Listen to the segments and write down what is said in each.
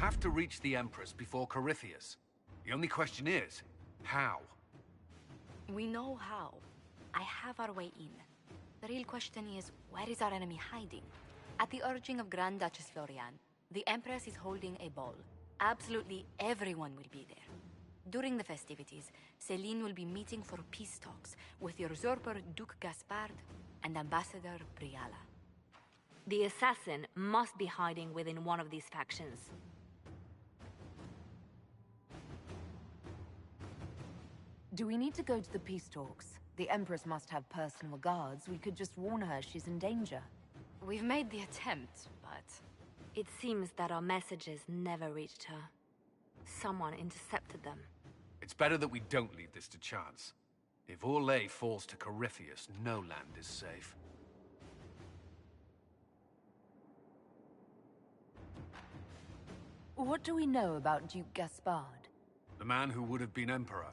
have to reach the Empress before Corypheus. The only question is, how? We know how. I have our way in. The real question is, where is our enemy hiding? At the urging of Grand Duchess Florian, the Empress is holding a ball. Absolutely everyone will be there. During the festivities, Celine will be meeting for peace talks with the usurper Duke Gaspard and Ambassador Briala. The assassin must be hiding within one of these factions. Do we need to go to the peace talks? The Empress must have personal guards. We could just warn her she's in danger. We've made the attempt, but... It seems that our messages never reached her. Someone intercepted them. It's better that we don't leave this to chance. If Orlais falls to Corypheus, no land is safe. What do we know about Duke Gaspard? The man who would have been Emperor.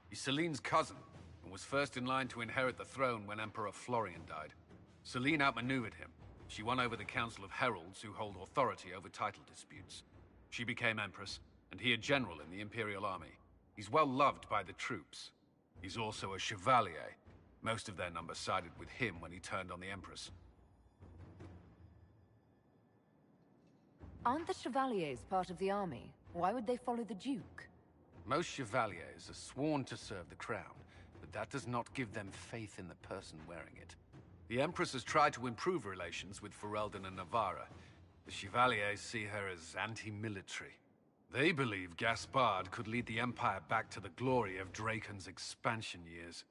He's Celine's cousin, and was first in line to inherit the throne when Emperor Florian died. Celine outmaneuvered him. She won over the Council of Heralds, who hold authority over title disputes. She became Empress, and he a general in the Imperial Army. He's well loved by the troops. He's also a Chevalier. Most of their number sided with him when he turned on the Empress. Aren't the Chevaliers part of the army? Why would they follow the Duke? Most Chevaliers are sworn to serve the crown, but that does not give them faith in the person wearing it. The Empress has tried to improve relations with Ferelden and Navarra. The Chevaliers see her as anti-military. They believe Gaspard could lead the Empire back to the glory of Draken's expansion years.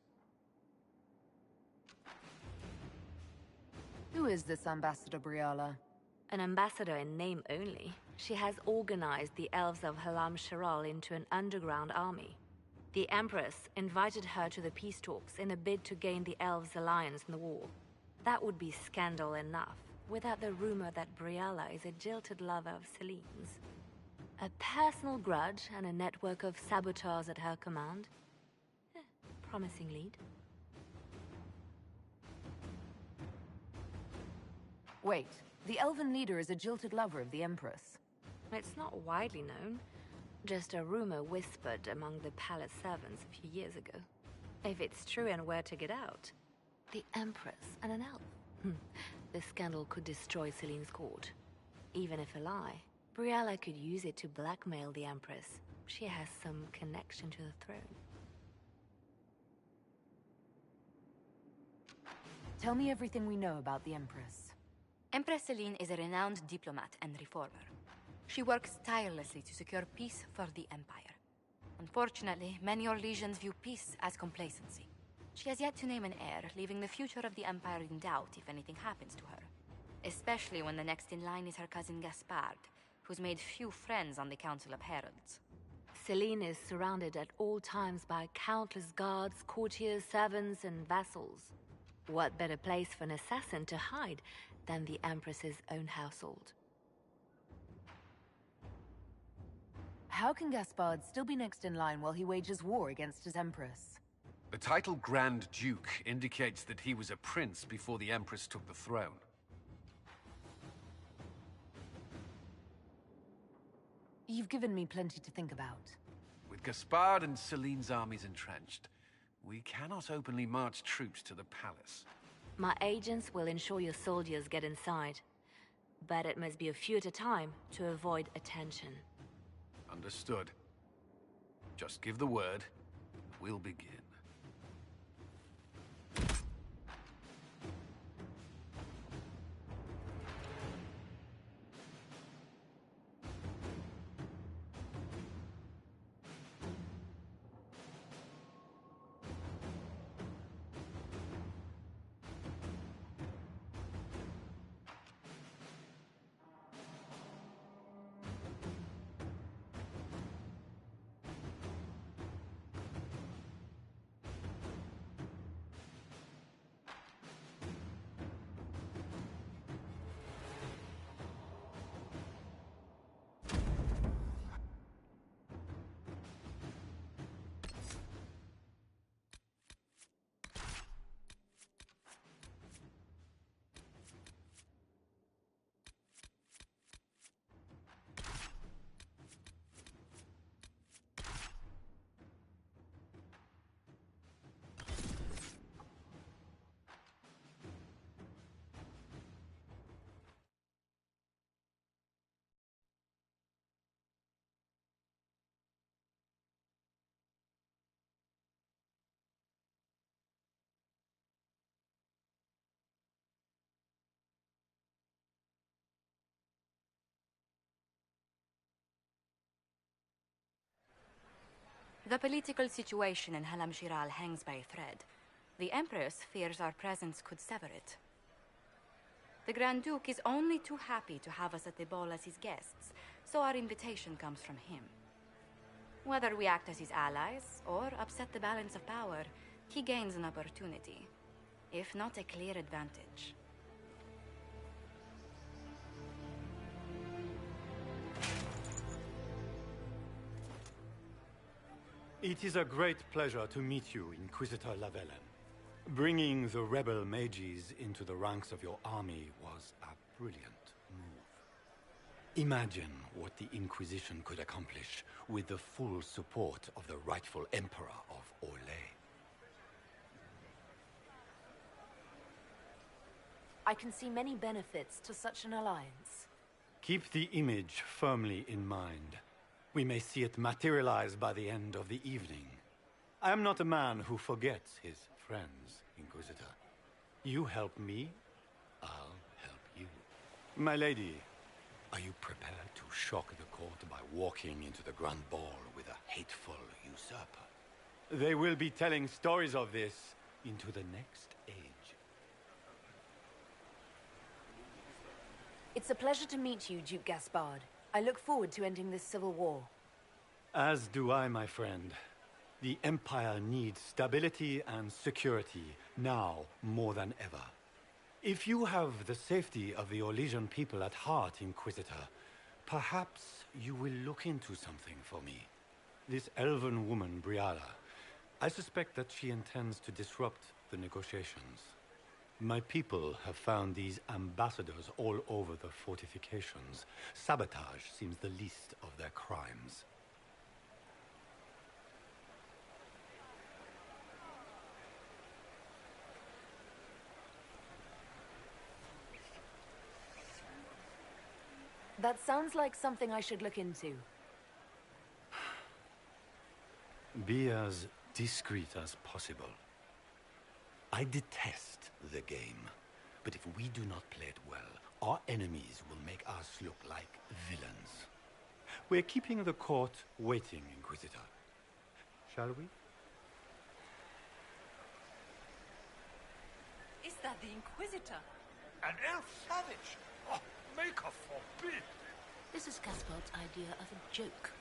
Who is this Ambassador Briala? An ambassador in name only. She has organized the elves of Halam Sharal into an underground army. The Empress invited her to the peace talks in a bid to gain the elves' alliance in the war. That would be scandal enough, without the rumor that Briala is a jilted lover of Celine's. A personal grudge and a network of saboteurs at her command. Promising lead. Wait, the elven leader is a jilted lover of the Empress. It's not widely known. Just a rumor whispered among the palace servants a few years ago. If it's true and were to get out, the Empress and an elf. The scandal could destroy Celine's court. Even if a lie, Briala could use it to blackmail the Empress. She has some connection to the throne. Tell me everything we know about the Empress. Empress Celine is a renowned diplomat and reformer. She works tirelessly to secure peace for the Empire. Unfortunately, many Orlesians view peace as complacency. She has yet to name an heir, leaving the future of the Empire in doubt if anything happens to her. Especially when the next in line is her cousin Gaspard, who's made few friends on the Council of Heralds. Celine is surrounded at all times by countless guards, courtiers, servants, and vassals. What better place for an assassin to hide than the Empress's own household? How can Gaspard still be next in line while he wages war against his Empress? The title Grand Duke indicates that he was a prince before the Empress took the throne. You've given me plenty to think about. With Gaspard and Celine's armies entrenched, we cannot openly march troops to the palace. My agents will ensure your soldiers get inside. But it must be a few at a time to avoid attention. Understood. Just give the word, we'll begin. The political situation in Halam Shiral hangs by a thread. The Empress fears our presence could sever it. The Grand Duke is only too happy to have us at the ball as his guests, so our invitation comes from him. Whether we act as his allies or upset the balance of power, he gains an opportunity, if not a clear advantage. It is a great pleasure to meet you, Inquisitor Lavellen. Bringing the rebel mages into the ranks of your army was a brilliant move. Imagine what the Inquisition could accomplish with the full support of the rightful Emperor of Orlais. I can see many benefits to such an alliance. Keep the image firmly in mind. We may see it materialize by the end of the evening. I am not a man who forgets his friends, Inquisitor. You help me, I'll help you. My lady, are you prepared to shock the court by walking into the Grand Ball with a hateful usurper? They will be telling stories of this into the next age. It's a pleasure to meet you, Duke Gaspard. I look forward to ending this civil war. As do I, my friend. The Empire needs stability and security, now more than ever. If you have the safety of the Orlesian people at heart, Inquisitor, perhaps you will look into something for me. This elven woman, Briala, I suspect that she intends to disrupt the negotiations. My people have found these ambassadors all over the fortifications. Sabotage seems the least of their crimes. That sounds like something I should look into. Be as discreet as possible. I detest the game, but if we do not play it well, our enemies will make us look like villains. We're keeping the court waiting, Inquisitor. Shall we? Is that the Inquisitor? An elf savage? Oh, Maker forbid! This is Gaspard's idea of a joke.